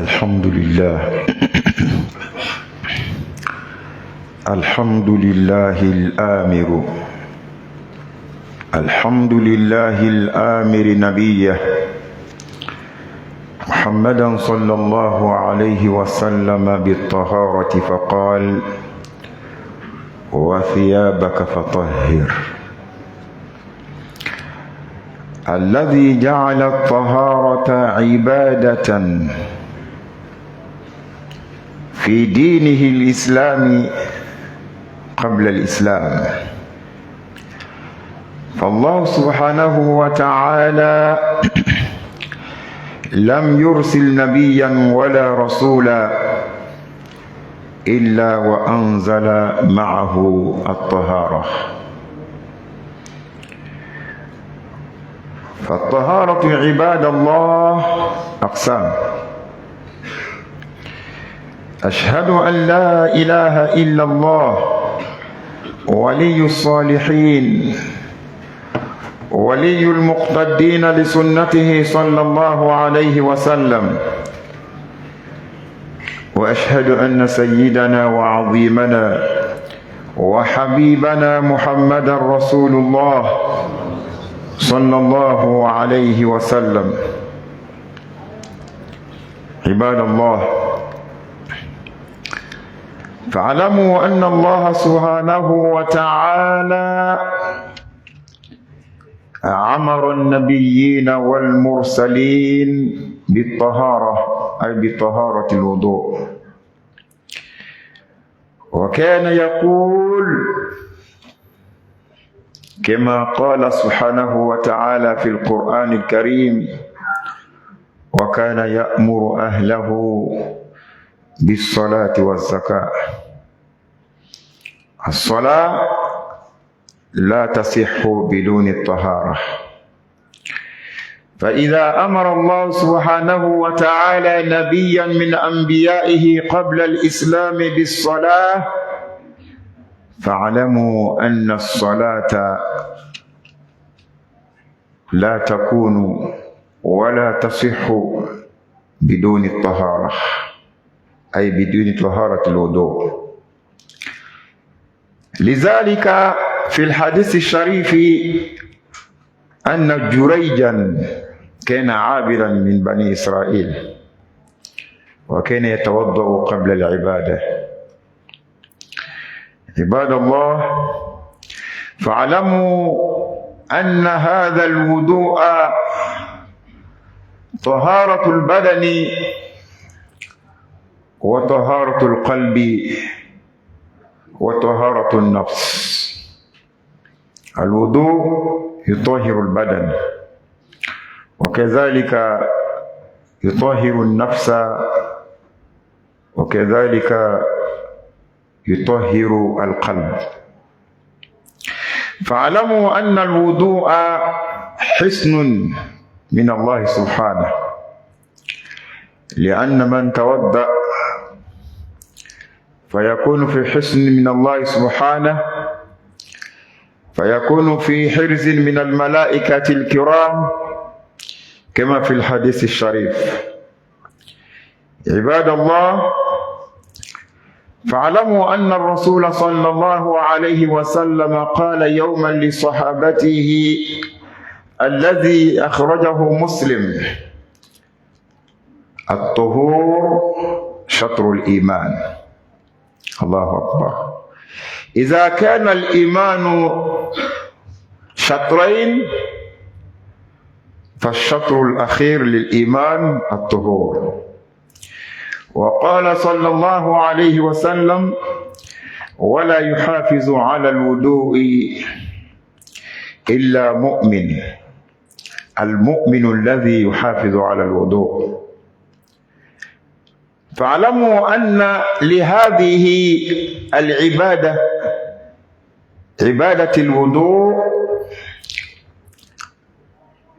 الحمد لله الحمد لله الآمر الحمد لله الآمر نبيه محمدا صلى الله عليه وسلم بالطهارة فقال وثيابك فطهر الذي جعل الطهارة عبادة في دينه الإسلام قبل الإسلام. فالله سبحانه وتعالى لم يرسل نبيا ولا رسولا إلا وأنزل معه الطهارة. فالطهارة عباد الله أقسام: أشهد أن لا إله إلا الله ولي الصالحين ولي المقتدين لسنته صلى الله عليه وسلم، وأشهد أن سيدنا وعظيمنا وحبيبنا محمدا رسول الله صلى الله عليه وسلم. عباد الله، فاعلموا أن الله سبحانه وتعالى أمر النبيين والمرسلين بالطهارة، أي بطهارة الوضوء، وكان يقول كما قال سبحانه وتعالى في القرآن الكريم: وكان يأمر أهله بالصلاة والزكاة. الصلاة لا تصح بدون الطهارة، فإذا أمر الله سبحانه وتعالى نبيا من أنبيائه قبل الإسلام بالصلاة، فاعلموا أن الصلاة لا تكون ولا تصح بدون الطهارة، أي بدون طهارة الوضوء. لذلك في الحديث الشريف أن جريجا كان عابرا من بني إسرائيل وكان يتوضأ قبل العبادة. عباد الله، فاعلموا أن هذا الوضوء طهارة البدن وطهارة القلب وطهارة النفس. الوضوء يطهر البدن وكذلك يطهر النفس وكذلك يطهر القلب. فاعلموا أن الوضوء حصن من الله سبحانه، لأن من توضأ فيكون في حصن من الله سبحانه، فيكون في حرز من الملائكة الكرام كما في الحديث الشريف. عباد الله، فاعلموا أن الرسول صلى الله عليه وسلم قال يوما لصحابته الذي أخرجه مسلم: الطهور شطر الإيمان. الله أكبر. إذا كان الإيمان شطرين فالشطر الأخير للإيمان الطهور. وقال صلى الله عليه وسلم: ولا يحافظ على الوضوء إلا مؤمن، المؤمن الذي يحافظ على الوضوء. فاعلموا أن لهذه العبادة، عبادة الوضوء،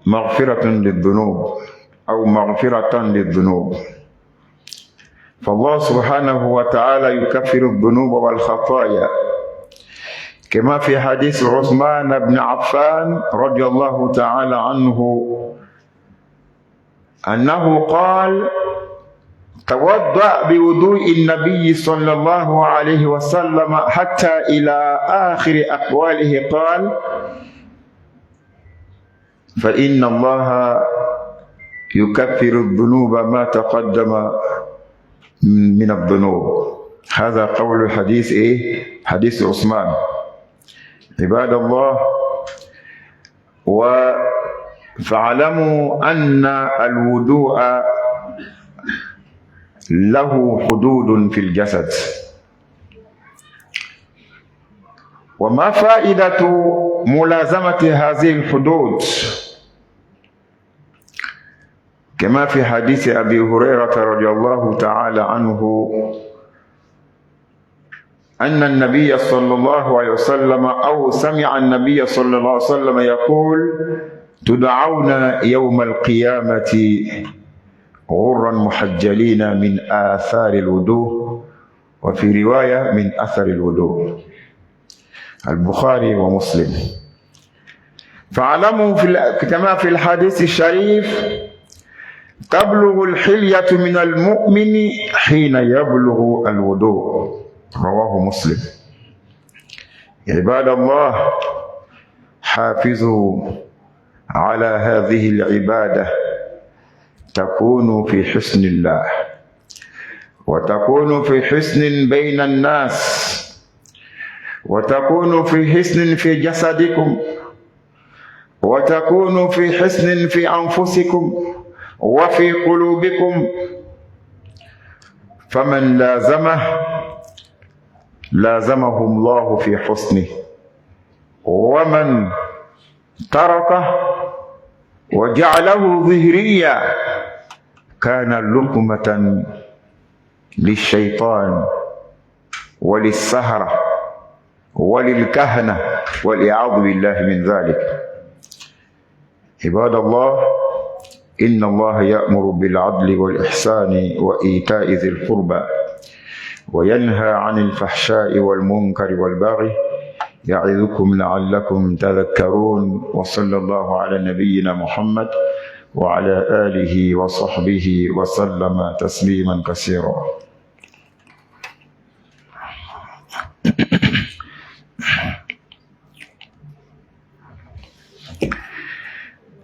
مغفرة للذنوب أو مغفرة للذنوب. فالله سبحانه وتعالى يكفر الذنوب والخطايا كما في حديث عثمان بن عفان رضي الله تعالى عنه أنه قال: توضأ بوضوء النبي صلى الله عليه وسلم حتى إلى آخر أقواله قال: فإن الله يكفر الذنوب ما تقدم من الذنوب. هذا قول الحديث حديث عثمان. عباد الله، فاعلموا أن الوضوء له حدود في الجسد. وما فائدة ملازمة هذه الحدود؟ كما في حديث أبي هريرة رضي الله تعالى عنه أن النبي صلى الله عليه وسلم أو سمع النبي صلى الله عليه وسلم يقول: تدعون يوم القيامة غرا محجلين من آثار الوضوء، وفي رواية من أثر الوضوء. البخاري ومسلم. فاعلموا كما في الحديث الشريف: تبلغ الحلية من المؤمن حين يبلغ الوضوء. رواه مسلم. عباد الله، حافظوا على هذه العبادة تكونوا في حسن الله، وتكونوا في حسن بين الناس، وتكونوا في حسن في جسدكم، وتكونوا في حسن في أنفسكم وفي قلوبكم. فمن لازمه الله في حسنه، ومن تركه وجعله ظهريا كان لقمة للشيطان وللسهرة وللكهنة والإعاذ بالله من ذلك. عباد الله، إن الله يأمر بالعدل والإحسان وإيتاء ذي القربى وينهى عن الفحشاء والمنكر والبغي يعظكم لعلكم تذكرون وصلى الله على نبينا محمد وعلى آله وصحبه وسلم تسليما كثيرا.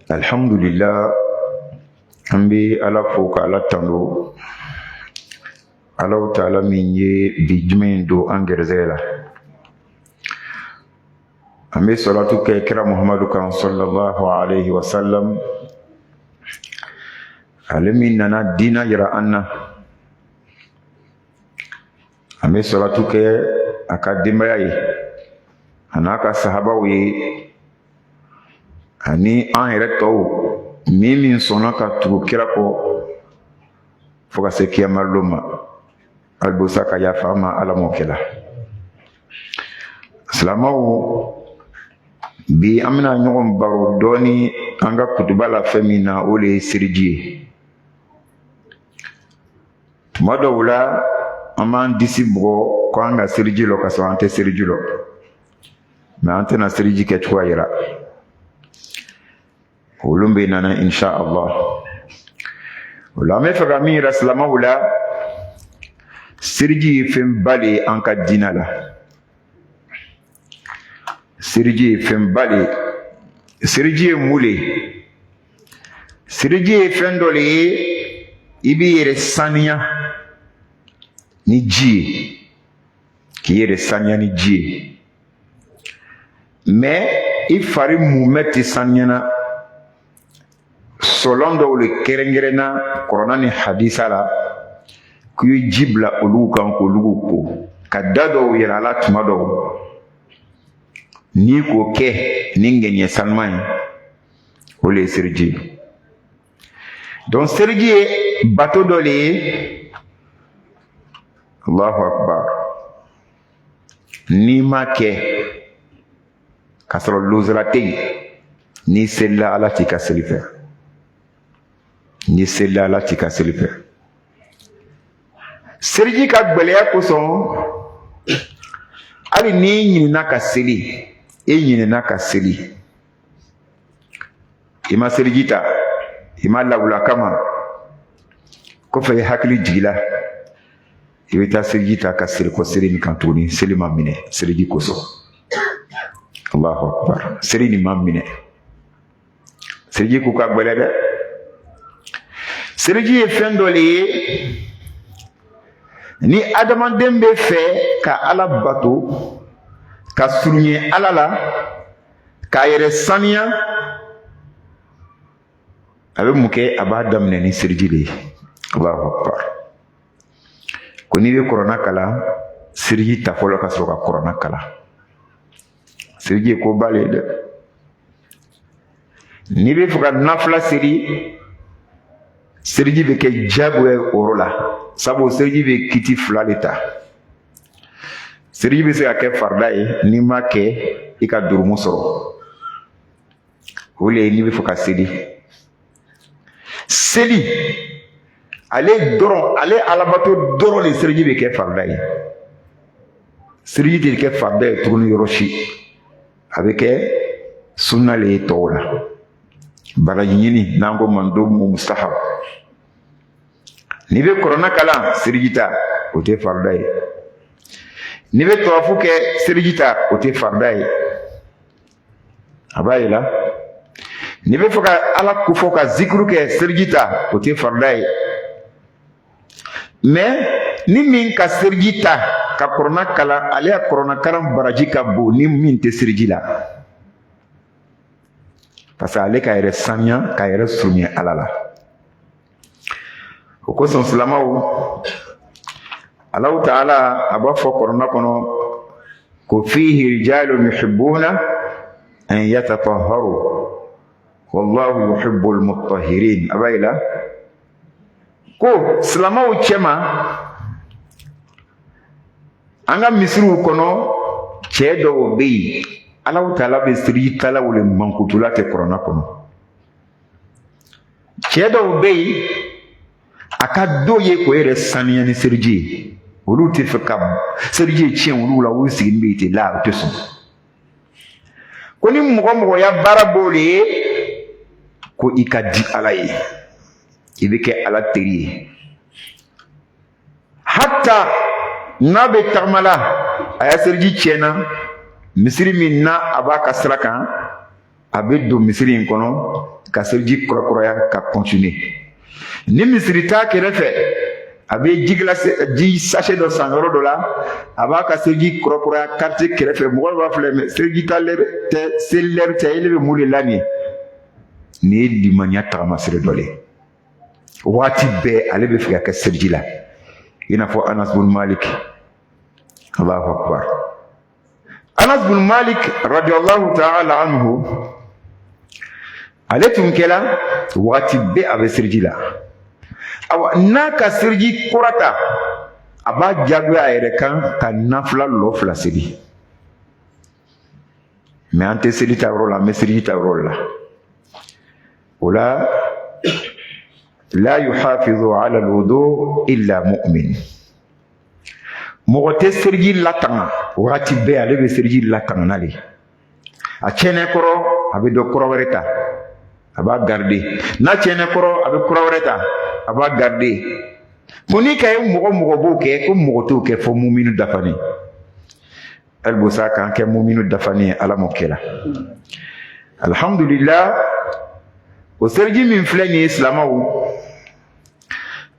الحمد لله أمبي على فوق على تندو على تعالى من بجمين دو أنجرزيلا أمبي صلاة كيكرا محمد صلى الله عليه وسلم علمنا دينا يرى أن أمبي صلاة كي أكاديمي أنا كصحابي ani an yɛrɛ tɔw min sɔnna ka tugu kira kɔ fo ka se kiyama don ma alibosa ka yafa ma ala m'o kɛla. Silamɛw bi an bɛna ɲɔgɔn baro dɔɔni an ka kutuba la fɛn min na o de ye siriji ye. Tuma dɔw la an b'an disi bugɔ ko an ka siriji lɔ ka sɔrɔ an tɛ siriji lɔ mɛ an tɛna siriji kɛcogoya yira. ولم بيننا إن شاء الله ولا ما فكر مين رسلما ولا سرجي فين بالي أنك دينا لا سرجي فين بالي سرجي مولي سرجي فين دولي إبي رسانيا نجي كي رسانيا نجي ما إفاري مومتي سانيا solon dɔw le kɛrɛnkɛrɛnna kɔrɔna ni hadisa la k'u ye ji bila olu kan k'olu ko ka da dɔw yɛlɛ a la tuma dɔw n'i k'o kɛ ni ŋɛɲɛ sanuma ye o le ye seliji ye. donc seliji ye bato dɔ le ye Allahu akbar n'i ma kɛ k'a sɔrɔ lozara tɛ yen n'i selila ala t'i ka seli fɛ. ni selila ala t'i ka seli fɛ. seliji ka gwɛlɛya kosɔn hali n'i ɲinina ka seli e ɲinina ka seli i ma seliji ta i ma lawula kama kɔfɛ i hakili jigila i bɛ taa seliji ta ka seli kɔ seli nin kan tuguni seli ma minɛ seliji kosɔn. Allahu akbar seli nin ma minɛ seliji ko ka gwɛlɛ dɛ. seliji ye fɛn dɔ le ye ni adamaden bɛ fɛ ka ala bato ka surunya ala la k'a yɛrɛ saniya a bɛ mun kɛ a b'a daminɛ ni seliji de ye. Allahu akbar ko n'i bɛ kuranɛ kalan seliji ta fɔlɔ ka sɔrɔ ka kuranɛ kalan. seliji ye koba le ye dɛ. n'i bɛ fɛ ka nafila seli seliji bɛ kɛ jagoya ye o yɔrɔ la sabu seliji bɛ kiti fila de ta. seliji bɛ se ka kɛ farida ye n'i ma kɛ i ka durumu sɔrɔ o le ye n'i bɛ fɛ ka seli. seli ale alabato dɔrɔn de seliji bɛ kɛ farida ye. seliji tɛ kɛ farida ye tuguni yɔrɔ si a bɛ kɛ sunna le ye tɔw la. baraji ɲini n'an ko mandub mustahab. n'i bɛ kuranɛ kalan seliji ta o tɛ farida ye. n'i bɛ tawafu kɛ seliji ta o tɛ farida ye. a b'a yira n'i bɛ fɛ ka ala ko fɔ ka zikiru kɛ seliji ta o tɛ farida ye. mais ni min ka seliji ta ka kuranɛ kalan ale ya kuranɛ kalan baraji ka bon ni min tɛ seliji la. parce que ale ka yɛrɛ saniya ka yɛrɛ surunya ala la. o kosɔn silamɛw Allahu ta'ala a b'a fɔ kuranɛ kɔnɔ ko fihi rijalun yuhibbuna an yatatahharu wallahu yuhibbul mutahhirin. a b'a yira ko silamɛw cɛma an ka misiriw kɔnɔ cɛ dɔw bɛ yen Allahu ta'ala bɛ seliji tala wele mankutula tɛ kuranɛ kɔnɔ. cɛ dɔw bɛ yen a ka do ye k'o yɛrɛ saniya ni seliji ye olu tɛ fɛ ka seliji tiɲɛ olu la olu sigilen bɛ yen ten la o tɛ sɔn. ko ni mɔgɔ ya baara b'o le ye ko i ka di Ala ye i bɛ kɛ Ala teri ye hatta n'a bɛ tagama la a y'a seliji tiɲɛna misiri min na a b'a ka sira kan a bɛ don misiri in kɔnɔ ka seliji kɔrɔkɔrɔya ka continuer ni misiri t'a kɛrɛfɛ a bɛ ji sachet dɔ san yɔrɔ dɔ la a b'a ka seliji kɔrɔkɔrɔya quartier kɛrɛfɛ mɔgɔw b'a filɛ mɛ seliji tɛ selilɛri tɛ ele bɛ mun de la nin ye nin ye limaniya tagamasire dɔ le ye waati bɛɛ ale bɛ fɛ ka kɛ seliji la i n'a fɔ Anas bin Malik Allahu akbar Anas bin Malik radiyallahu ta'ala anhu ale tun kɛla waati bɛɛ a bɛ seliji la awa n'a ka seliji kɔrɔta a b'a jagoya a yɛrɛ kan ka nafila lɔ 2 seli mais an tɛ seli ta yɔrɔ la an bɛ seliji ta yɔrɔ la o la la yuhafizu ala alwudu illa mu'min mɔgɔ tɛ seliji latanga waati bɛɛ ale bɛ seliji latanga n'ale a tiɲɛnɛ kɔrɔ a bɛ dɔ kɔrɔ wɛrɛ ta a b'a garder n'a tiɲɛnɛ kɔrɔ a bɛ kɔrɔ wɛrɛ ta a b'a garder mun ni ka ye mɔgɔ b'o kɛ ko mɔgɔ t'o kɛ fɔ muminu dafani alibusa k'an kɛ muminu dafani ye Ala m'o kɛ la alhamdulillah o seliji min filɛ nin ye silamɛw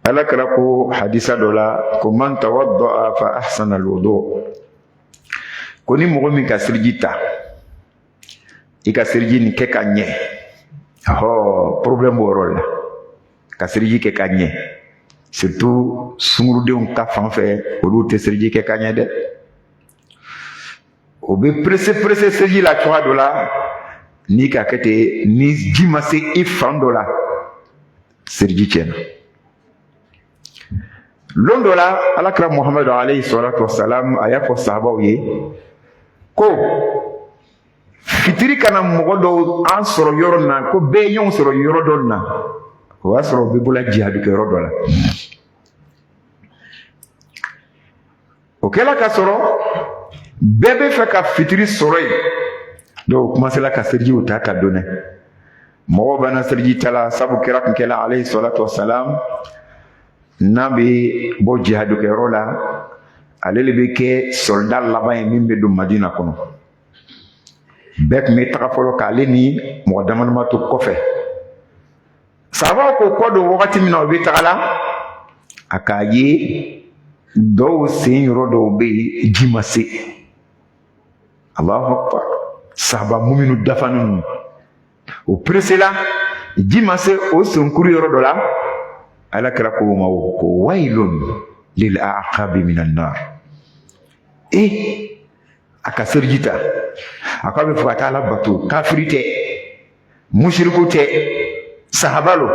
Ala kɛra ko hadisa dɔ la ko man tawadda'a fa ahsana alwudu ko ni mɔgɔ min ka seliji ta i ka seliji nin kɛ ka ɲɛ problème b'o yɔrɔ la ka seliji kɛ ka ɲɛ surtout sungurudenw ka fan fɛ olu tɛ seliji kɛ ka ɲɛ dɛ o bɛ presse seliji la cogoya dɔ la n'i ka kɛ ten ni ji ma se i fan dɔ la seliji tiɲɛna lon dɔ la alakira Muhamadu alayhi salatu wasalam a y'a fɔ sahabaw ye ko fitiri kana mɔgɔ dɔw an sɔrɔ yɔrɔ na ko bɛɛ ɲɔgɔn sɔrɔ yɔrɔ dɔ na o y'a sɔrɔ u bɛ bɔra jihadu kɛ yɔrɔ dɔ la o kɛla ka sɔrɔ bɛɛ bɛ fɛ ka fitiri sɔrɔ yen dɔw kumasela ka selijiw ta ka don dɛ mɔgɔw bɛ na seliji ta la sabu kira tun kɛla alayhi salatu wasalam n'a bɛ bɔ jihadu kɛ yɔrɔ la ale de bɛ kɛ soldat laban ye min bɛ don Madina kɔnɔ bɛɛ tun bɛ taga fɔlɔ k'ale ni mɔgɔ damadama to kɔfɛ sahabaw ko kɔ don wagati min na u bɛ taga la a k'a ye dɔw sen yɔrɔ dɔw bɛ yen ji ma se Allahu akbar sahaba muminu dafani ninnu o pressé la ji ma se o senkuru yɔrɔ dɔ la Ala kɛra ko ma ko waylun lil a'qabi minan nar a ka seliji ta a ko a bɛ fɔ ka taa Ala bato kafiri tɛ mushriku tɛ sahaba lo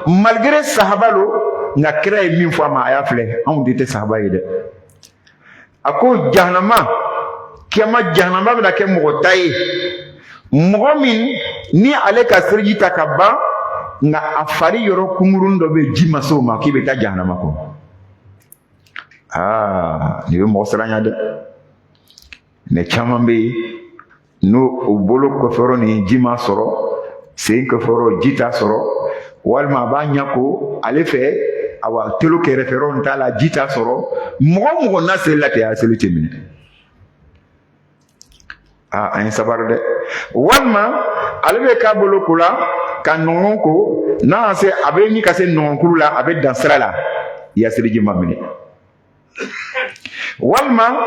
malgré sahaba lo nka kira ye min fɔ a ma a y'a filɛ anw de tɛ sahaba ye dɛ a ko jahanama kiyama jahanama bɛna kɛ mɔgɔ ta ye mɔgɔ min ni ale ka seliji ta ka ban nka a fari yɔrɔ kunkurun dɔ bɛ ji ma se o ma k'i bɛ taa jahanama kɔnɔ nin bɛ mɔgɔ siranya dɛ mais caman bɛ yen n'o o bolo kɔfɛyɔrɔ ni ji ma sɔrɔ sen kɔfɛyɔrɔ ji t'a sɔrɔ walima a b'a ɲɛ ko ale fɛ awa telo kɛrɛfɛyɔrɔ in t'a la ji t'a sɔrɔ mɔgɔ mɔgɔ n'a seli la ten a seli tɛ minɛ an ye sabari dɛ walima ale bɛ k'a bolo ko la ka nɔgɔn ko n'a se a bɛ ɲi ka se nɔgɔnkuru la a bɛ dan sira la i ya seliji ma minɛ walima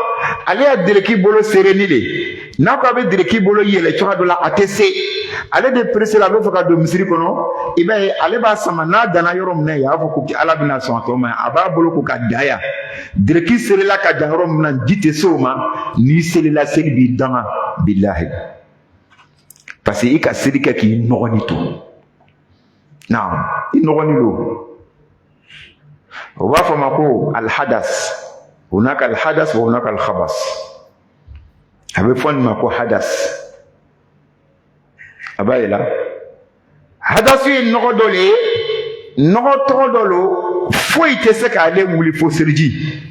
ale y'a dereki bolo sereni de n'a ko a bɛ dereki bolo yɛlɛ cogoya dɔ la a tɛ se ale de pressé la a bɛ fɛ ka don misiri kɔnɔ i b'a ye ale b'a sama n'a danna yɔrɔ min na yen a b'a fɔ ko Ala bɛna sɔn a tɔ ma a b'a bolo ko ka da yan dereki serila ka jan yɔrɔ min na ji tɛ se o ma n'i selila seli b'i danga bilahi parce que i ka seli kɛ k'i nɔgɔni to naam i nɔgɔni lo o b'a fɔ ma ko alhadas hunaka alhadas wa hunaka alkhabas a bɛ fɔ nin ma ko hadas a b'a yela hadasu ye nɔgɔ dɔ le ye nɔgɔ tɔgɔ dɔ lo foyi tɛ se k'ale wuli fo seliji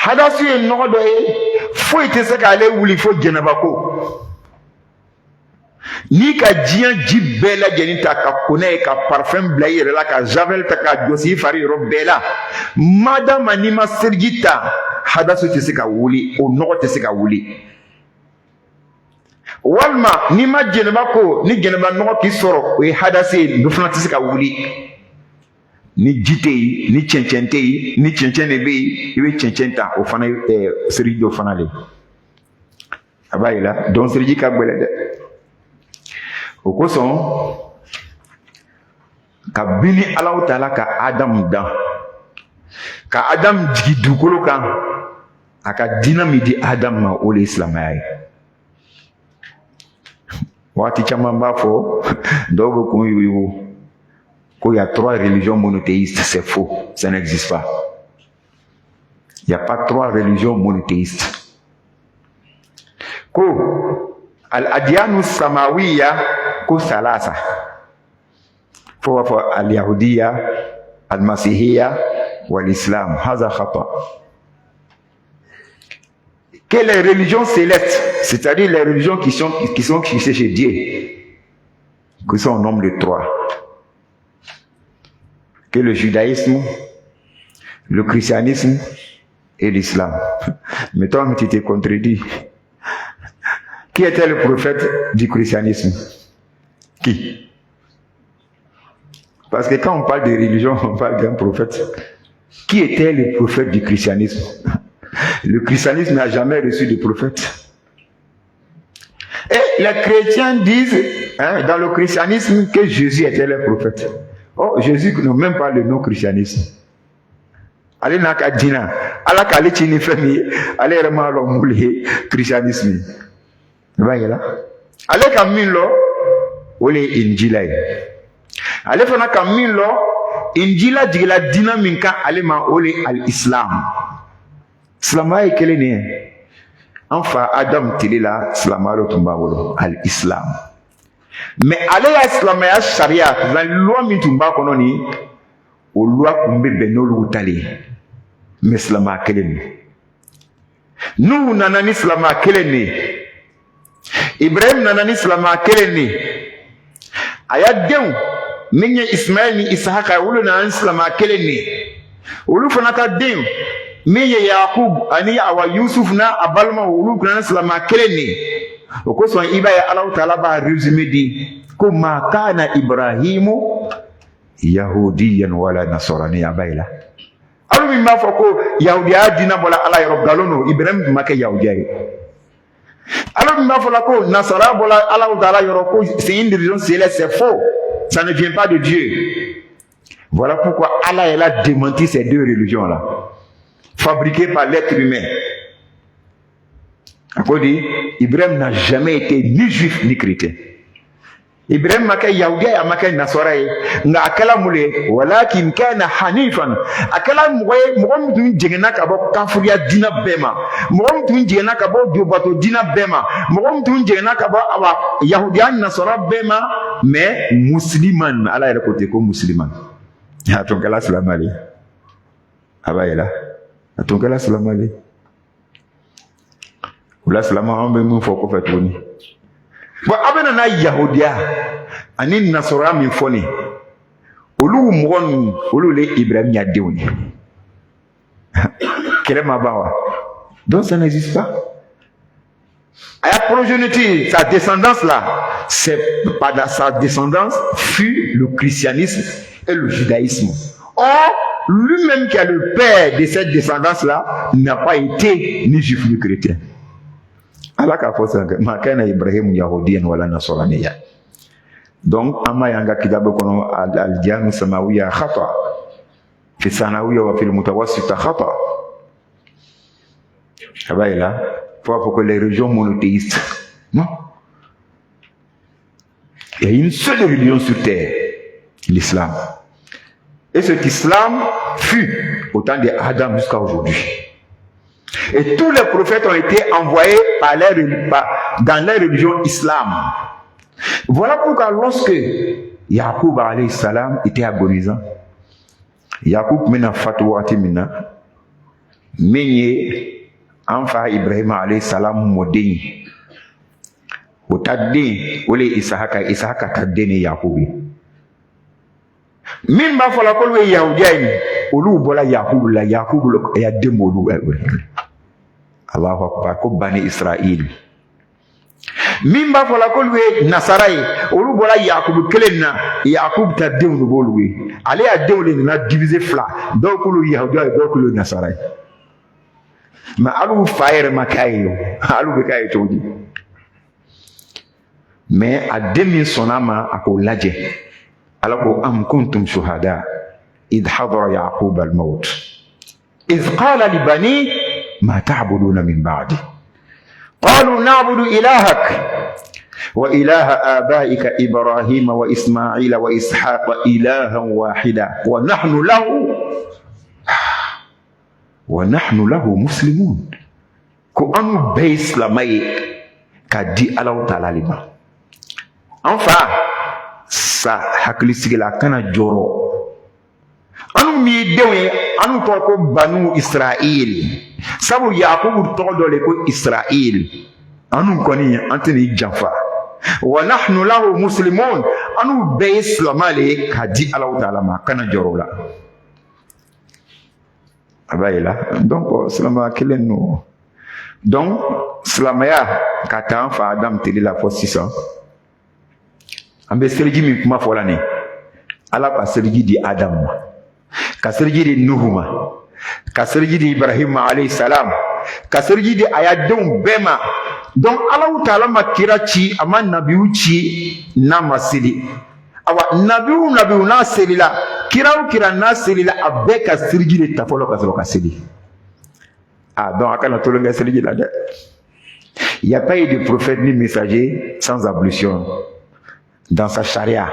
hadasu ye nɔgɔ dɔ ye foyi tɛ se k'ale wuli fo jɛnɛba ko. N'i ka diɲɛ ji bɛɛ lajɛlen ta ka ko n'a ye ka parfum bila i yɛrɛ la ka javel ta ka jɔsi i fari yɔrɔ bɛɛ la madama n'i ma seliji ta hadasu tɛ se ka wuli o nɔgɔ tɛ se ka wuli. Walima n'i ma jɛnɛba ko ni jɛnɛba nɔgɔ k'i sɔrɔ o ye hadasi ye dɔ fana tɛ se ka wuli. Ni ji tɛ yen ni cɛncɛn tɛ yen ni cɛncɛn de bɛ yen i bɛ cɛncɛn ta o fana ye seliji dɔ fana de a b'a yira donc seliji ka gɛlɛn dɛ. O kosɔn kabini Alahu Taala ka Adamu dan ka Adamu jigi dugukolo kan a ka diinɛ min di Adamu ma o de ye silamɛya ye. Waati caman b'a fɔ dɔw bɛ kun yugu qu'il y a 3 religions monothéistes, c'est faux, ça n'existe pas. Il n'y a pas 3 religions monothéistes. Ko al-adyanu samawiya ko salasa. Faut voir al-yahudiya, al-masihiya ou l'islam. Haza khata. Que les religions célestes, c'est-à-dire les religions qui sont fixées chez Dieu, qui sont au nombre de 3. Que le judaïsme, le christianisme et l'islam. Mais toi, tu t'es contredit. Qui était le prophète du christianisme? Qui? Parce que quand on parle de religion, on parle d'un prophète. Qui était le prophète du christianisme? Le christianisme n'a jamais reçu de prophète. Et les chrétiens disent, dans le christianisme, que Jésus était le prophète. Oh, Jésus n'a même pas le nom christianisme. Allez n'a qu'à dîner. Allez qu'à aller chini famille. Allez vraiment l'homme christianisme. Voyez là. Allez qu'à mille ole injila. Allez fana qu'à mille injila digla dina minka allez ma ole al-islam. Slama est quel est enfin Adam tilila slama lo tumbawolo al-islam. Mais allez à islamaya sharia la loi mitumba kononi o loi kumbe benolu utali mais islama keleni nous nanani islama keleni Ibrahim nanani islama keleni ayadeu minye Ismaël ni Ishaqa ulu nanani islama keleni ulu fanata deu minye Yaqub ani awa Yusuf na abalma ulu nanani islama keleni. Au cours il va Allah Ta'ala va résumer dit comment kana Ibrahimu yahudiyan wala nasrani abayla. Alors il m'a fait que yahudiya dina bola Allah yorob galono Ibrahim make yahudiya. Alors il m'a fait que nasara bola Allah Ta'ala yorob c'est une religion céleste, c'est faux. Ça ne vient pas de Dieu. Voilà pourquoi Allah a démenti ces 2 religions là fabriquées par l'être humain. Ibrahim n'a jamais été ni juif ni chrétien. Ibrahim maka yahudiya maka nasara nga akala mule walakin kana hanifan akala mugom tun jengena kabo kafuriya dina bema mugom tun jengena kabo dobato dina bema mugom tun jengena kabo awa yahudiya nasara bema mais musliman ala yɛrɛ côté ko musliman aton kala salamali abayela aton kala salamali Oula salama on be mun fɔ kɔfɛ tuguni. Bon abena na yahudiya ani nasara min fɔ ni olu mɔgɔ ninnu olu le Ibrahim ya denw ye. Kɛlɛ ma ban wa? Donc ça n'existe pas. La progéniture, sa descendance là, c'est pas sa descendance fut le christianisme et le judaïsme. Or lui-même qui est le père de cette descendance là n'a pas été ni juif ni chrétien. Allah ka fɔ sisan ma kana Ibrahim yahudiyan wala nasraniya. Donc ama yanga kitabu kono al-adyanu samawiya khata fi sanawiya wa fil mutawassita khata. Abayla pour que les religions monothéistes, non, il y a une seule religion sur terre, l'islam. Et cet islam fut au temps d'Adam jusqu'à aujourd'hui. Et tous les prophètes ont été envoyés dans la religion islam. Voilà pourquoi lorsque Yaqub alayhi salam était agonisant, Yaqub mena fatwa timina, min ye an fa Ibrahima alayhi salam mɔden o ta den o le Isahaka ta den ni Yakubu min b'a fɔ la k'olu ye Yahudiya ye olu bɔra Yakubu la Yakubu ya den b'olu Allahu akbar ko Bani Israil min b'a fɔ la k'olu ye Nasara ye olu bɔra Yakubu kelen na Yakubu ta denw de b'olu ye ale y'a denw de nana diviser fila dɔw k'olu Yahudiya ye dɔw k'olu Nasara ye mais alu fa yɛrɛ ma k'a ye alu bɛ k'a ye cogo di mais a den min sɔnna ma a k'o lajɛ ala ko am kuntum shuhada idh hadara Yaqub al-maut idh qala li bani ma ta'buduna min ba'di qalu na'budu ilahak wa ilaha abaika Ibrahim wa Ismail wa Ishaq ilahan wahida wa nahnu lahu muslimun ko anu bɛɛ ye silamɛ ye ka di Alahu Taala ma an fa sa hakilisigi la kana jɔrɔ anu mi denw ye anu tɔgɔ ko Banu Israil sabu Yakubu tɔgɔ dɔ le ko Israil anu kɔni an tɛ ni janfa wa nahnu lahu muslimun anu bɛɛ ye silamɛ le ka di Alahu Taala ma kana jɔrɔ la a b'a ye la donc silamɛya kelen no donc silamɛya ka taa an fa Adamu teli la fɔ sisan an bɛ seliji min kuma fɔ la nin Ala ka seliji di Adamu ma ka seliji di Nuhu ma ka seliji di Ibrahima alayhi salam ka seliji di a y'a denw bɛɛ ma donc Alahu Taala ma kira ci a ma nabiw ci n'a ma seli awa nabiw n'a selila kira o kira n'a selila a bɛɛ ka seliji de ta fɔlɔ ka sɔrɔ ka seli donc a kana tulonkɛ seliji la dɛ il n'y a pas eu de prophète ni messager sans ablution dans sa charia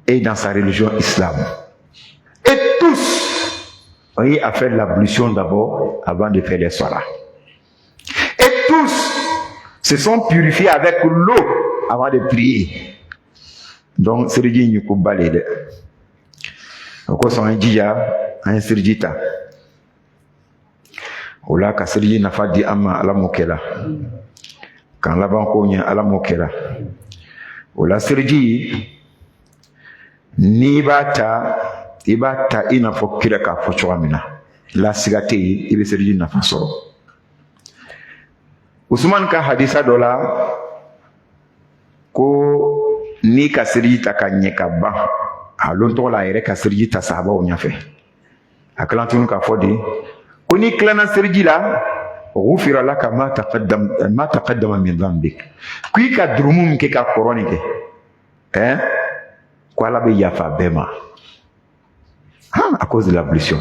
et dans sa religion islam. Et tous ont eu à faire l'ablution d'abord avant de faire les soirs. Et tous se sont purifiés avec l'eau avant de prier. Donc, c'est le dit que vous allez de. Donc, on a dit un sirjita. Ola ka sirji na fadi amma ala mokela. Kan laban ko nya ala mokela. Ola sirji ni bata ina fo kira ka fo chwamina la sigate ibe sirji na fasoro Usman ka hadisa dola ko ni ka sirji ta ka nyeka ba alon to la yere ka sirji ta sahaba o nyafe aklantun ka fodi ko ni klana sirji la غفر لك ما تقدم من ذنبك كي ka drumum ke ka koroni ke ko ala be yafa bema à cause de l'ablution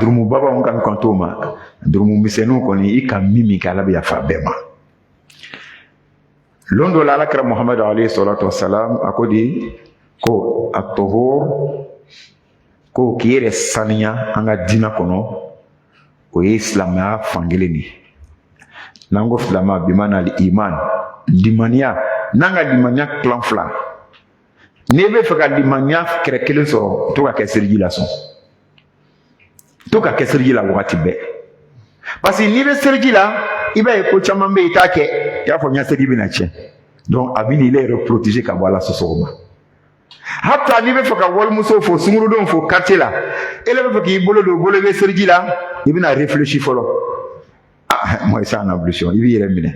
drumu baba on kan kontoma drumu misenu koni ika mimi ka ala be yafa bema londo la lakra Muhammad alayhi salatu wassalam akodi ko at-tuhur ko kire saniya anga dina kono o ye silamɛya fankelen ni n'an ko silamɛya bi mana iman limaniya n'an ka limaniya kilan fila n'i bɛ fɛ ka limaniya kɛrɛ kelen sɔrɔ to ka kɛ seliji la sɔn to ka kɛ seliji la wagati bɛɛ parce que n'i bɛ seliji la i b'a ye ko caman bɛ yen i t'a kɛ i y'a fɔ n ka seliji bɛna tiɲɛ donc a bɛ n'i yɛrɛ protéger ka bɔ ala sɔsɔgɔ ma hatta n'i bɛ fɛ ka walimuso fo sungurudenw fo quartier la e le bɛ fɛ k'i bolo don bolo bɛ seliji la i bɛna réfléchir fɔlɔ moi c'est en ablution i b'i yɛrɛ minɛ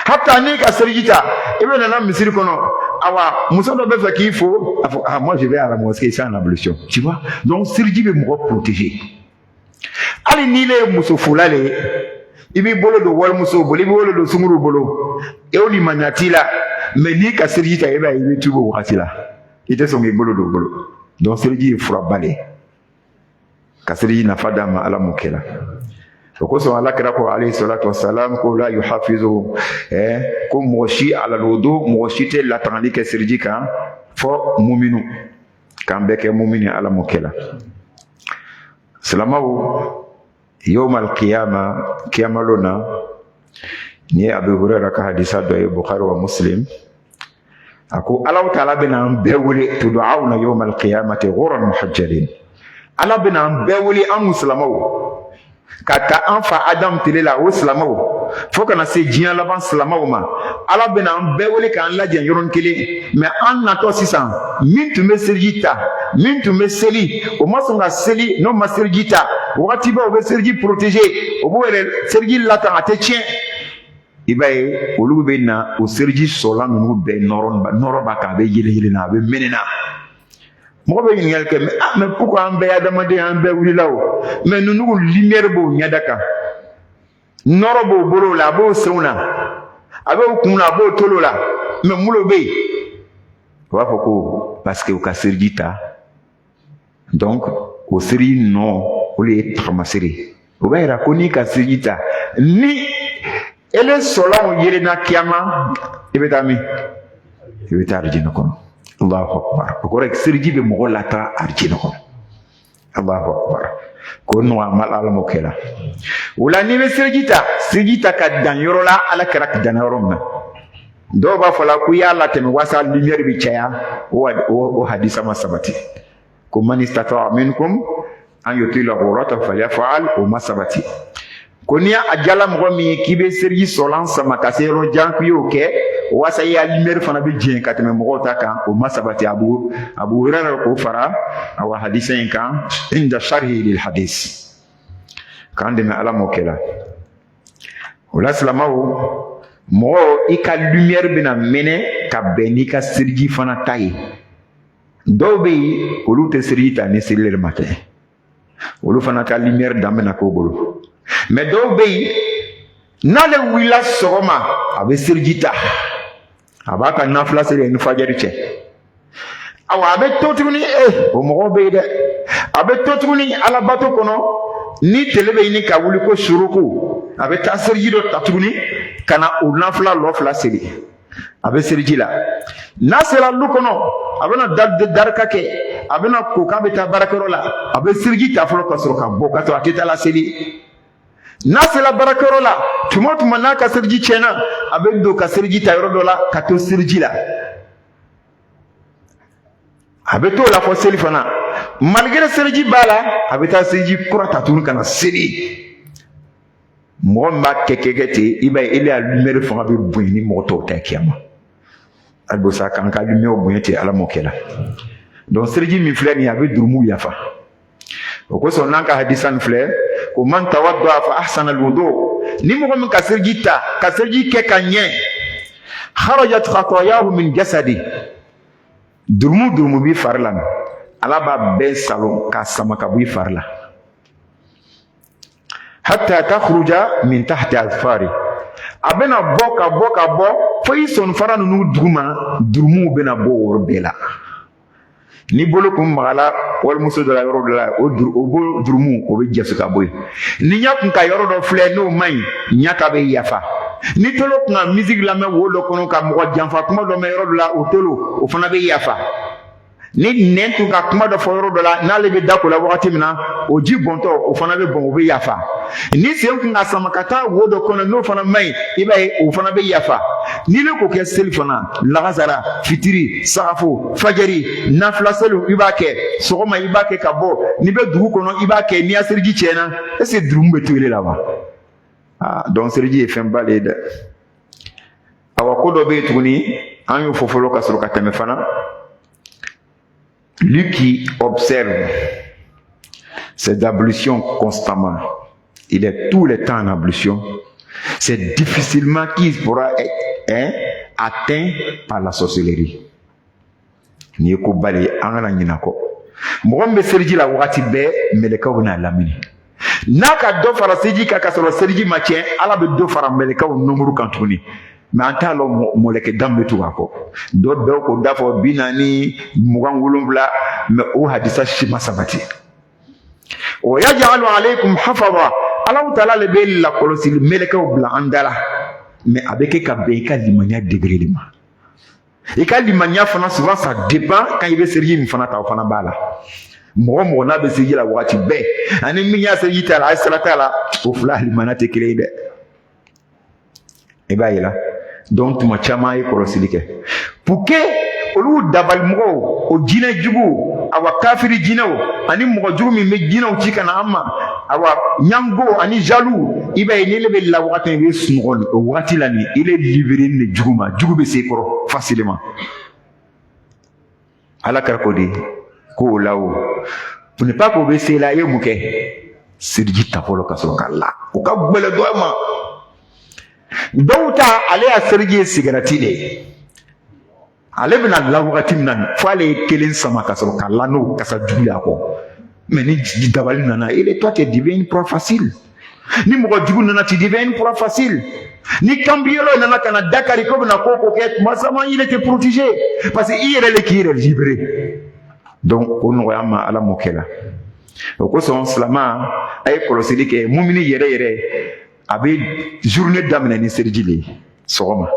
hatta n'i ka seliji ta i bɛ nana misiri kɔnɔ awa muso dɔ bɛ fɛ k'i fo a fɔ moi je vais à la mosquée c'est en ablution tu vois donc seliji bɛ mɔgɔ protéger hali n'i le ye muso fula le ye i b'i bolo don walimuso bolo i b'i bolo don sunguru bolo e o limaniya t'i la mais n'i ka seliji ta i b'a ye i bɛ tubu o wagati la i tɛ sɔn k'i bolo don bolo donc seliji ye furaba le ka seliji nafa d'a ma ala m'o kɛ la o kosɔn ala kira ko alayhi salatu wassalam ko la yuhafizu ko mɔgɔ si ala wudu mɔgɔ si tɛ latangali kɛ seliji kan fɔ muminu k'an bɛɛ kɛ mumini ala m'o kɛ la silamaw yawmal kiyama lona ni ye Abu Hurairah ka hadisa dɔ ye Bukhari wa Muslim a ko Alahu Taala bɛna an bɛɛ wele tudu'awna yawmal qiyamati ghuran muhajjalin ala bena an bɛɛ wele an musilamaw ka ta an fa Adam tele la o silamaw fo kana se diɲɛ laban silamaw ma ala bena an bɛɛ wele k'an lajɛ yɔrɔnin kelen mais an natɔ sisan min tun bɛ seliji ta min tun bɛ seli o ma sɔn ka seli n'o ma seliji ta wagati bɛɛ o bɛ seliji protéger o b'o yɛrɛ seliji latan a tɛ tiɲɛ i b'a ye olu bɛ na o seliji sɔla ninnu bɛɛ nɔrɔ b'a kan a bɛ yelen na a bɛ mɛnɛ na mɔgɔ bɛ ɲininkali kɛ mais pourquoi an bɛɛ adamaden an bɛɛ wulila o mais ninnu lumière b'o ɲɛda kan nɔrɔ b'o bolo la a b'o senw na a b'o kun na a b'o tolo la mais mun de bɛ yen o b'a fɔ ko parce que u ka seliji ta donc o seliji nɔ o de ye tagamasere o b'a yira ko n'i ka seliji ta ni ele sɔlaw yelenna kiyama i bɛ taa min i bɛ taa arijinɛ kɔnɔ Allahu akbar o kɔrɔ seliji bɛ mɔgɔ lataa arijinɛ kɔnɔ Allahu akbar ko nɔgɔya ma ala m'o kɛ la o la n'i bɛ seliji ta ka dan yɔrɔ la ala kɛra ka dan yɔrɔ min na dɔw b'a fɔ la ko i y'a latɛmɛ walasa lumière bɛ caya o hadisa ma sabati ko man istata'a minkum an yutila ghurrata falyaf'al o ma sabati ko n'i y'a jala mɔgɔ min ye k'i bɛ seliji sɔlan sama ka se yɔrɔ jan k'i y'o kɛ walasa i y'a lumière fana bɛ jɛn ka tɛmɛ mɔgɔw ta kan o ma sabati Abu Hurairah k'o fara awa hadisa in kan inda sharhi lil hadis k'an dɛmɛ ala m'o kɛ la o la silamaw mɔgɔ i ka lumière bɛna mɛnɛ ka bɛn n'i ka seliji fana ta ye dɔw bɛ yen olu tɛ seliji ta ni seli yɛrɛ ma kɛ olu fana ka lumière dan bɛna k'o bolo mais dɔw bɛ yen n'ale wulila sɔgɔma a bɛ seliji ta a b'a ka nafila seli ni fajiri cɛ awa a bɛ to tuguni o mɔgɔw bɛ yen dɛ a bɛ to tuguni alabato kɔnɔ ni tele bɛ ɲini ka wuli ko suruku a bɛ taa seliji dɔ ta tuguni ka na o nafila lɔ fila seli a bɛ seliji la n'a sera lu kɔnɔ a bɛna daraka kɛ a bɛna ko k'a bɛ taa baarakɛyɔrɔ la a bɛ seliji ta fɔlɔ ka sɔrɔ ka bɔ ka sɔrɔ a tɛ taa la seli n'a sera baarakɛyɔrɔ la tuma o tuma n'a ka seliji tiɲɛna a bɛ don ka seliji ta yɔrɔ dɔ la ka to seliji la a bɛ t'o la fɔ seli fana malgré seliji b'a la a bɛ taa seliji kura ta tuguni ka na seli mɔgɔ min b'a kɛ ten i b'a ye ele a lumière fanga bɛ bonya ni mɔgɔ tɔw ta ye kiyama hali bi sa k'an ka lumière bonya ten ala m'o kɛ la donc seliji min filɛ nin ye a bɛ durumuw yafa o kosɔn n'an ka hadisa nin filɛ ko man tawadda fa ahsana alwudu ni mɔgɔ min ka seliji ta ka seliji kɛ ka ɲɛ kharajat khatayahu min jasadi durumu b'i fari la ala b'a bɛɛ salon k'a sama ka bɔ i fari la hatta takhruja min tahti alfari a bɛna bɔ ka bɔ fo i sɔnfara ninnu duguma durumuw bɛna bɔ o yɔrɔ bɛɛ la ni bolo kun magala walimuso dɔ la yɔrɔ dɔ la o durumu o bɛ jɛsi ka bɔ yen ni ɲɛ kun ka yɔrɔ dɔ filɛ n'o man ɲi ɲɛ ta bɛ yafa ni tolo kun ka musique lamɛn wo dɔ kɔnɔ ka mɔgɔ janfa kuma dɔ mɛn yɔrɔ dɔ la o tolo o fana bɛ yafa ni nɛn tun ka kuma dɔ fɔ yɔrɔ dɔ la n'ale bɛ da ko la wagati min na o ji bɔntɔ o fana bɛ bɔn o bɛ yafa ni sen kun ka sama ka taa wo dɔ kɔnɔ n'o fana man ɲi i b'a ye o fana bɛ yafa ni ne ko kɛ seli fana lagasara fitiri sagafo fajiri nafila seliw i b'a kɛ sɔgɔma i b'a kɛ ka bɔ n'i bɛ dugu kɔnɔ i b'a kɛ n'i ya seliji tiɲɛna est ce que durumu bɛ to ele la wa donc seliji ye fɛn ba de ye dɛ awa ko dɔ bɛ yen tuguni an y'o fɔ fɔlɔ ka sɔrɔ ka tɛmɛ fana lui qui observe ses ablutions constamment, il est tout le temps en ablution, c'est difficilement qu'il pourra être atteint par la sorcellerie. Ni ko bali an kana ɲina kɔ mɔgɔ min bɛ seliji la wagati bɛɛ mɛlɛkɛw bɛna lamini n'a ka dɔ fara seliji kan ka sɔrɔ seliji ma tiɲɛ ala bɛ dɔ fara mɛlɛkɛw nomuru kan tuguni mais an t'a lɔn mɔlɛkɛ dan bɛ tugu a kɔ dɔ bɛɛ ko da fɔ 40 27 mais o hadisa si ma sabati wa yaj'alu alaykum hafaza Allahu taala le bɛ lakɔlɔsili mɛlɛkɛw bila an da la mais a bɛ kɛ ka bɛn i ka limaniya degré de ma i ka limaniya fana souvent ça dépend quand i bɛ seliji min fana ta o fana b'a la mɔgɔ n'a bɛ seliji la waati bɛɛ ani min y'a seliji ta la a ye sara t'a la o fila limaniya tɛ kelen ye dɛ i b'a ye la donc tuma caman ye kɔlɔsili kɛ pour que olu dabalimɔgɔw o jinɛ jugu awa kafiri jinɛw ani mɔgɔ jugu min bɛ jinɛw ci ka na an ma awa ɲango ani jaloux i b'a ye n'ile bɛ la wagati i bɛ sunɔgɔ o wagati la nin il est libéré ni jugu ma jugu bɛ se kɔrɔ facilement ala kɛra ko de ko o la o pour ne pas k'o bɛ se la i ye mun kɛ siriji ta fɔlɔ ka sɔrɔ ka la o ka gbɛlɛ dɔ ma dɔw ta ale y'a siriji ye sigarati de ye ale bɛna la wagati min na fo ale ye kelen sama ka sɔrɔ ka la n'o kasa jugu y'a kɔ mais ni dabali nana il est toi tu deviens une proie facile ni mɔgɔ jugu nana tu deviens une proie facile ni cambrioleur nana ka na dakari ko bɛna ko ko kɛ tuma caman il était protégé parce que i yɛrɛ le k'i yɛrɛ libéré donc o nɔgɔya ma ala m'o kɛ la o kosɔn silama a ye kɔlɔsili kɛ mumini yɛrɛ yɛrɛ a bɛ journée daminɛ ni seliji de ye sɔgɔma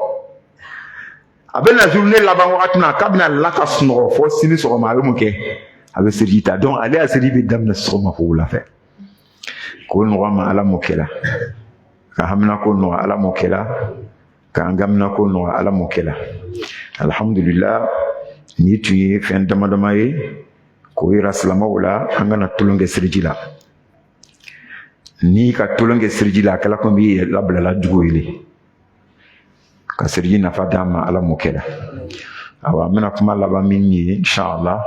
a bɛ na journée laban wagati min na k'a bɛna la ka sunɔgɔ fɔ sini sɔgɔma a bɛ mun kɛ a bɛ seliji ta donc ale ka seliji bɛ daminɛ sɔgɔma fo wula fɛ k'o nɔgɔya ma ala m'o kɛ la ka hamina ko nɔgɔya ala m'o kɛ la k'an gamina ko nɔgɔya ala m'o kɛ la alhamdulillah ni tun ye fɛn dama dama ye k'o yira silamaw la an kana tulon kɛ siriji la ni ka tulon kɛ siriji la a kɛla komi i labilala jugu ye ka siriji nafa d'a ma ala m'o kɛ la awa an bɛna kuma laban min ye inchallah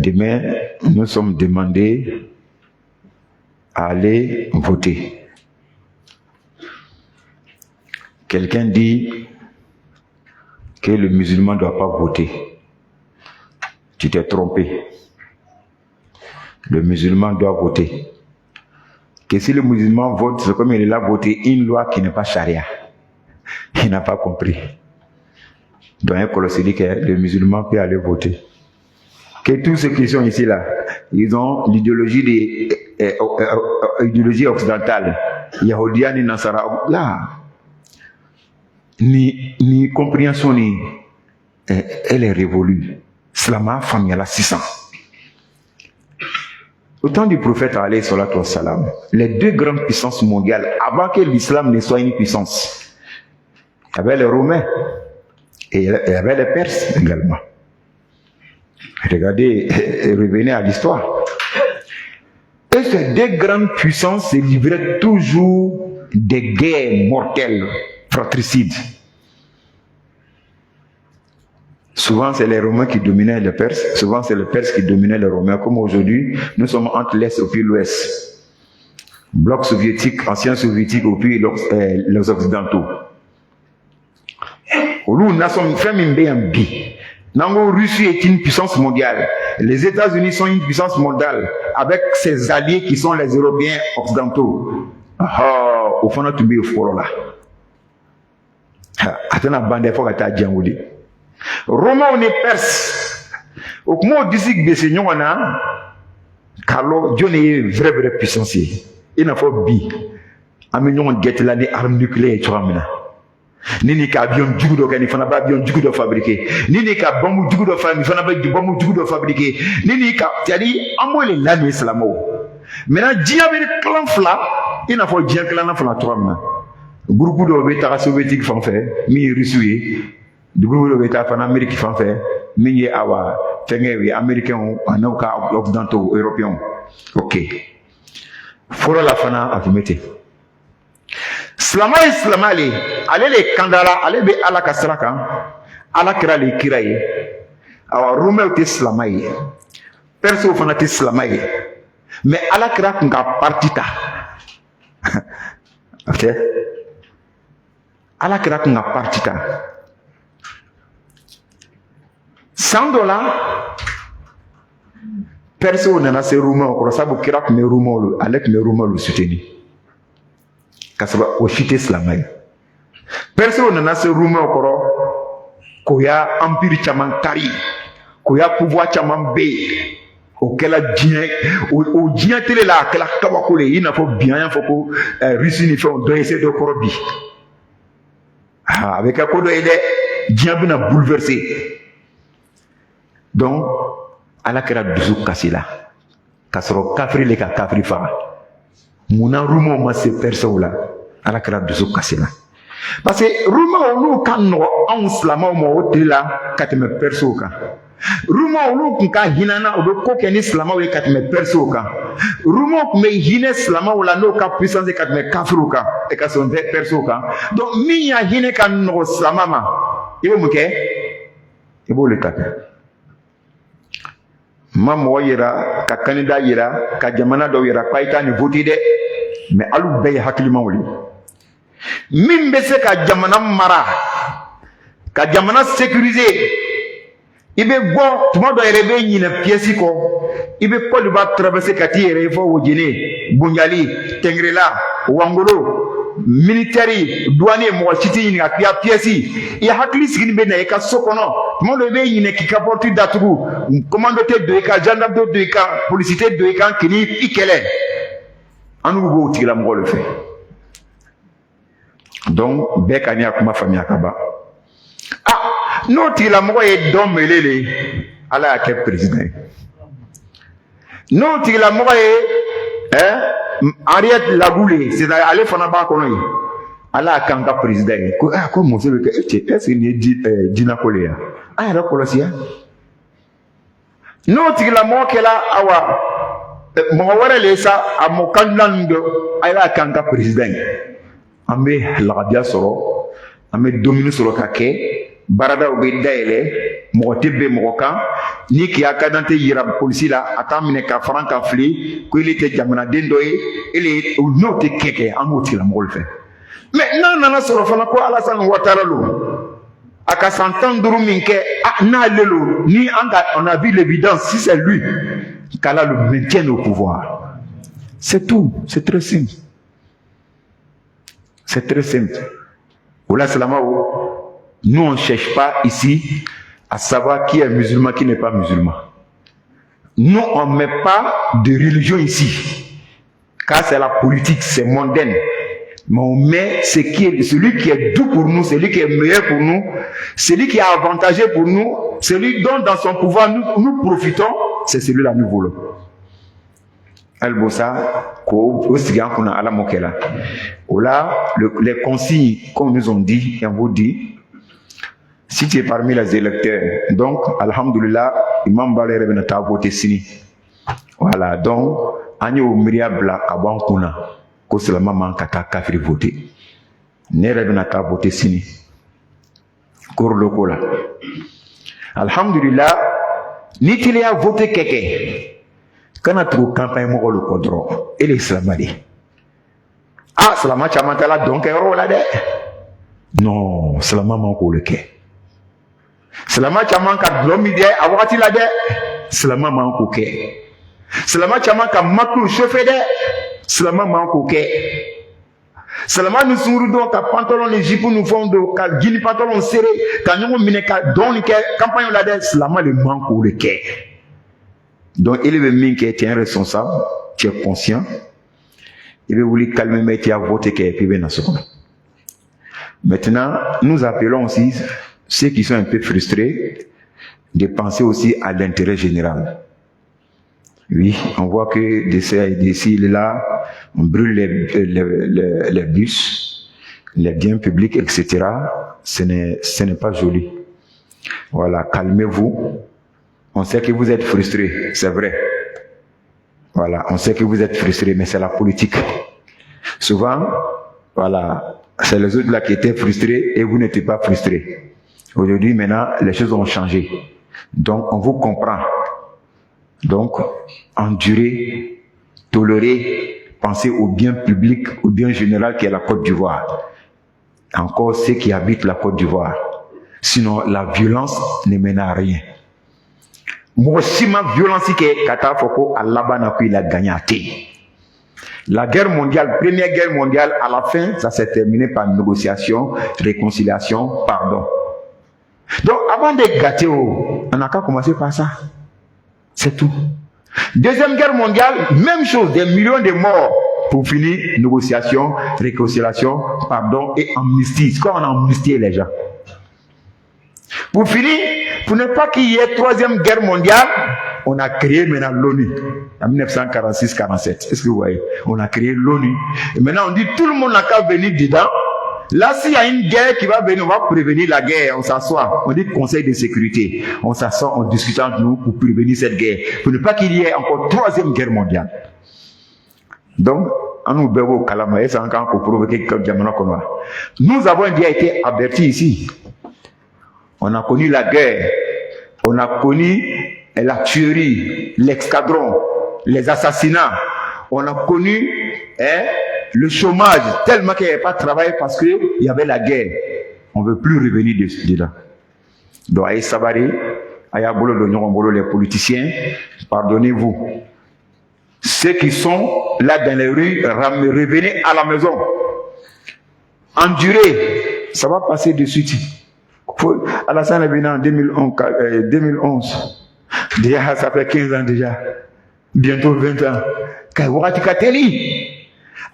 demain nous sommes demandés à aller voter. Quelqu'un dit que le musulman ne doit pas voter. Tu t'es trompé. Le musulman doit voter. Que si le musulman vote, c'est comme il a voté une loi qui n'est pas charia. Il n'a pas compris. Donc, le musulman peut aller voter. Que tous ceux qui sont ici là, ils ont l'idéologie idéologie occidentale, Yahudia ni Nasara, là, ni compréhension ni, elle est révolue. Slama famille la 600. Au temps du prophète alayhi salatu wassalam, les deux grandes puissances mondiales, avant que l'islam ne soit une puissance, il y avait les Romains et il y avait les Perses également. Regardez, revenez à l'histoire. Et ces deux grandes puissances se livraient toujours des guerres mortelles, fratricides. Souvent, c'est les Romains qui dominaient les Perses. Souvent, c'est les Perses qui dominaient les Romains. Comme aujourd'hui, nous sommes entre l'Est et puis l'Ouest. Bloc soviétique, ancien soviétique, et puis les Occidentaux. Nous sommes fait un bi. La Russie est une puissance mondiale. Les États-Unis sont une puissance mondiale avec ses alliés qui sont les Européens occidentaux. Au fond, tu mets au fort là. Attends, bande faut que tu aies dit. Romain on est perse. Au moment où d'ici que ces gens là, Carlo, Dieu est vraie puissance. Il n'a pas bi. Amenons on get là des armes nucléaires tu ramènes. Nini ka avion jugu do kani fana ba avion jugu do fabriquer nini ka bombu jugu do fani fana ba bombu jugu do fabriquer nini ka c'est-à-dire amole la no islamo maintenant dia be clan fla ina fo dia clan fla tramna groupe do be ta soviétique fan fait mi russie du groupe do be ta fana amérique fan fait mi ye awa fenge wi américain on ka occidentaux européens OK fora la fana akumete Slama ali le kandala ale be ala ka sira kan ala kira le kira ye awa romain te slama ye perso fana te slama ye mais ala kira kun ka parti ta OK ala kira kun ka parti ta $100 perso nana se romain ko sabu kira kun me romain ale kun me romain le soutenir kasaba o chité slamay personne nana se romain koro ko ya empire chaman kari ko ya pouvoir chaman be o kala dien o dien tele la kala kabako le ina fo bien fo ko Russie ni fo do essayer de korobi avec ko do ide dien bina bouleverser donc ala kera dusu kasila kasoro kafri le ka kafri fa muna rumo ma se perso la ala kera dusu kasila parce que rumo no kan no on slama mo otila kateme perso ka Rumo olu kun ka hinana o be ko kɛ ni silamaw ye ka tɛmɛ persiw kan. Rumo kun be hinɛ silamaw la n'o ka puissance ka tɛmɛ kafiriw kan e ka sɔn persiw kan. Donc min y'a hinɛ ka nɔgɔ silama ma i bɛ mun kɛ i b'o le ta kɛ. Ma mɔgɔ yira ka candidat yira ka jamana dɔw yira k'a taa nin voter dɛ mais alu bɛɛ ye hakilimaw ye min bɛ se ka jamana mara ka jamana sécuriser. I bɛ bɔ tuma dɔ yɛrɛ bɛ ɲinɛ pièce kɔ i bɛ Côte d'Ivoire traverser ka t'i yɛrɛ fɔ Wojene, Bunjali, Tengrela, Wangolo, militaire, douanier mɔgɔ si t'i ɲininka k'i ya pièce i hakili sigini bɛ na i ka so kɔnɔ tuma dɔ i bɛ ɲinɛ k'i ka porte datugu commando tɛ don i kan gendarme tɛ don i kan police tɛ don i kan k'i i kɛlɛ an n'u b'o tigilamɔgɔ de fɛ. Donc bɛɛ ka n'i ka kuma faamuya ka ban. N'o tigilamɔgɔ ye dɔn melele ala y'a kɛ président ye. N'o tigilamɔgɔ ye Henriette Lagule c'est-à-dire ale fana b'a kɔnɔ ye ala y'a k'an ka président ye ko muso bɛ kɛ est-ce que nin ye jinako le ye an yɛrɛ kɔlɔsi ya. N'o tigilamɔgɔ kɛla awa mɔgɔ wɛrɛ le sa a mɔ candidat ninnu dɔ ala y'a k'an ka président ye. An bɛ lagabiya sɔrɔ an bɛ domini sɔrɔ ka kɛ. Baradaw bɛ dayɛlɛ mɔgɔ tɛ bɛn mɔgɔ kan ni k'i ka carte d'identité yira polisi la a t'a minɛ ka faran ka fili ko ele tɛ jamanaden dɔ ye ele n'o tɛ kɛ an b'o tigilamɔgɔ fɛ. Mais n'a nana sɔrɔ fana ko Alassane Ouattara lo a ka san 15 min kɛ n'ale lo ni on a vu l'évidence si c'est lui qu'Allah le maintient au pouvoir. C'est tout, c'est très simple. C'est très simple. Oula Salamao. Nous, on ne cherche pas ici à savoir qui est musulman, qui n'est pas musulman. Nous, on ne met pas de religion ici. Car c'est la politique, c'est mondaine. Mais on met celui qui est doux pour nous, celui qui est meilleur pour nous, celui qui est avantageux pour nous, celui dont dans son pouvoir nous profitons, c'est celui-là que nous voulons. Al-Bossa, les consignes, comme nous ont dit, et on vous dit, si tu es parmi les électeurs, donc, alhamdulillah, Imam Balere Benata a voté Sini. Voilà, donc, Agno Miria Bla Kaban Kuna, que c'est la maman Kata Kafri voté. Nere Benata a voté Sini. Korlokola. Alhamdulillah, Nitili a voté Keke. Quand on a trouvé campagne, on le contrôle. Et l'islam a dit. Ah, Salama Chamantala, donc, là non, Salama manque le quai. Selama caman ka dulɔ min dɛ a wagati la dɛ silama man k'o kɛ silama caman ka makulu chauffe dɛ silama man k'o kɛ silama ni sungurudenw ka pantalon ni jipu ni fɛnw don ka jini pantalon serré ka ɲɔgɔn minɛ ka dɔn ni kɛ campagne la dɛ silama le man k'o le kɛ. Donc il bɛ min kɛ tu es responsable, tu es conscient, il bɛ wuli calmement tu as voté kɛ et puis bɛ na so kɔnɔ. Maintenant nous appelons aussi ceux qui sont un peu frustrés de penser aussi à l'intérêt général. Oui, on voit que d'ici et là, on brûle les bus, les biens publics, etc. Ce n'est pas joli. Voilà, calmez-vous. On sait que vous êtes frustrés, c'est vrai. Voilà, on sait que vous êtes frustrés, mais c'est la politique. Souvent, voilà, c'est les autres là qui étaient frustrés et vous n'étiez pas frustrés. Aujourd'hui, maintenant, les choses ont changé. Donc, on vous comprend. Donc, endurer, tolérer, penser au bien public, au bien général qui est la Côte d'Ivoire. Encore ceux qui habitent la Côte d'Ivoire. Sinon, la violence ne mène à rien. Moi aussi, ma violence, c'est que Kata Foko, Allah il a gagné. La guerre mondiale, première guerre mondiale, à la fin, ça s'est terminé par négociation, réconciliation, pardon. Donc, avant de gâter, on n'a qu'à commencer par ça. C'est tout. Deuxième guerre mondiale, même chose, des millions de morts. Pour finir, négociation, réconciliation, pardon et amnistie. C'est quoi on a amnistié les gens? Pour finir, pour ne pas qu'il y ait troisième guerre mondiale, on a créé maintenant l'ONU en 1946-47. Est-ce que vous voyez? On a créé l'ONU. Et maintenant, on dit tout le monde n'a qu'à venir dedans. Là, s'il y a une guerre qui va venir, on va prévenir la guerre, on s'assoit, on dit conseil de sécurité, on s'assoit, on discute entre nous pour prévenir cette guerre, pour ne pas qu'il y ait encore 3e guerre mondiale. Donc, nous avons déjà été avertis ici. On a connu la guerre, on a connu la tuerie, l'escadron, les assassinats, on a connu le chômage, tellement qu'il n'y avait pas de travail parce qu'il y avait la guerre. On ne veut plus revenir de là. Donc, Aïe Sabari, Aïe Bolo, les politiciens, pardonnez-vous. Ceux qui sont là dans les rues, revenez à la maison. Endurez, ça va passer de suite. Alassane est venu en 2011. Déjà, ça fait 15 ans déjà. Bientôt 20 ans.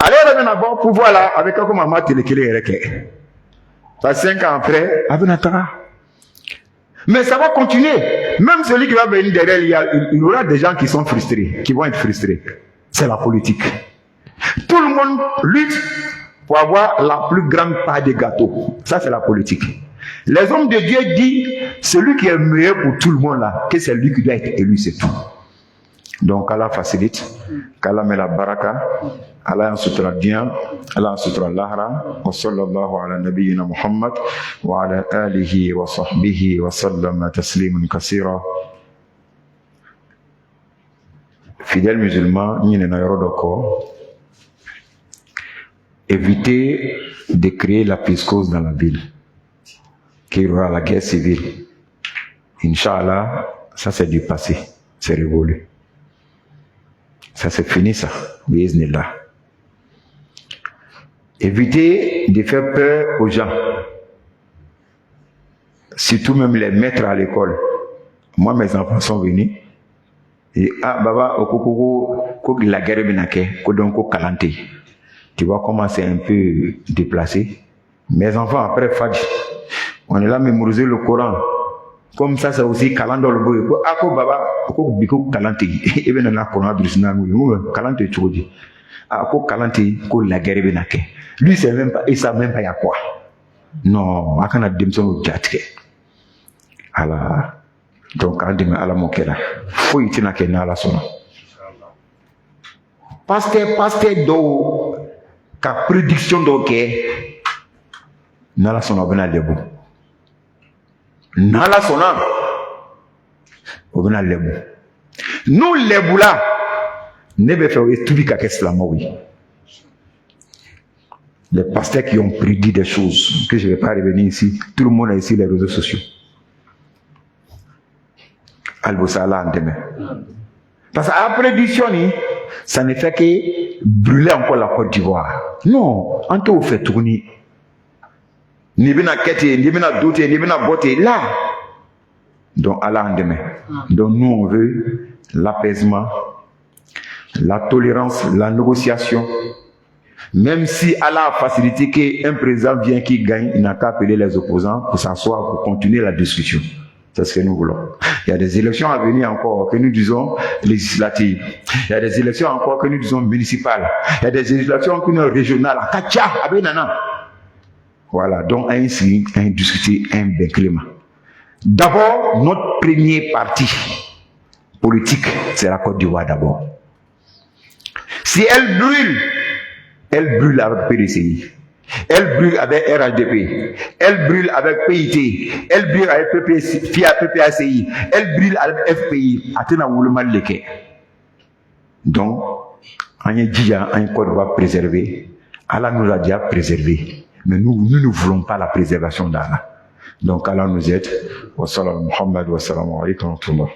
Allez, revenez à bon pouvoir là, avec un maman télékélé. 5 ans après, mais ça va continuer. Même celui qui va venir derrière, il y aura des gens qui sont frustrés, qui vont être frustrés. C'est la politique. Tout le monde lutte pour avoir la plus grande part des gâteaux. Ça, c'est la politique. Les hommes de Dieu disent, celui qui est meilleur pour tout le monde là, que c'est lui qui doit être élu, c'est tout. Donc, Allah facilite, qu'Allah met la baraka, Allah en sutra bien, Allah en sutra lahra, wa sallallahu ala nabiyyina Muhammad, wa ala alihi wa sahbihi wa sallam taslimun kassira. Fidèles musulmans, nous n'avons évitez de créer la psychose dans la ville, qu'il y aura la guerre civile. Inch'Allah, ça c'est du passé, c'est révolu. Ça c'est fini ça, bismillah. Évitez de faire peur aux gens, surtout même les maîtres à l'école. Moi, mes enfants sont venus et baba okoko la guerre binake ko donc kalante. Tu vois comment c'est un peu déplacé. Mes enfants après Fadj, on est là mémoriser le Coran. Comme ça, c'est aussi kalando le boy. Ako baba ko biko kalante et ben na Coran drusna mu kalante chodi. Ako kalante ko la guerre binake. Lui c'est même pas, il sait même pas y a quoi. Non, akana demson jatke. Alors donc on dit ala mokela. Faut y tenir que na la sona. Pasteur do ka prédiction do ke na la sona bena lebu. Na la sona obena lebu. Nous lebu là ne be faire étudier ka islamo oui. Les pasteurs qui ont prédit des choses que je ne vais pas revenir ici, tout le monde a ici les réseaux sociaux. Al-Bosala en demain. Parce que la prédiction, ça ne fait que brûler encore la Côte d'Ivoire. Non, on te fait tourner. Ni bien quête, ni bien douter, ni bien botter là. Donc Allah en demain. Donc nous on veut l'apaisement, la tolérance, la négociation. Même si Allah a facilité qu'un président vient qui gagne, il n'a qu'à appeler les opposants pour s'asseoir, pour continuer la discussion. C'est ce que nous voulons. Il y a des élections à venir encore que nous disons législatives. Il y a des élections encore que nous disons municipales. Il y a des élections que nous disons régionales. Voilà, donc ainsi, un discuter, un bien climat. D'abord, notre premier parti politique, c'est la Côte d'Ivoire d'abord. Si elle brûle avec PDCI, elle brûle avec RHDP, elle brûle avec PIT, elle brûle avec PPACI, elle brûle avec FPI. Donc, on a déjà un Côte d'Ivoire préservé. Allah nous a déjà préservé. Mais nous ne voulons pas la préservation d'Allah. Donc Allah nous aide. Wa sallam Muhammad wa sallam alaykum wa rahmatullah.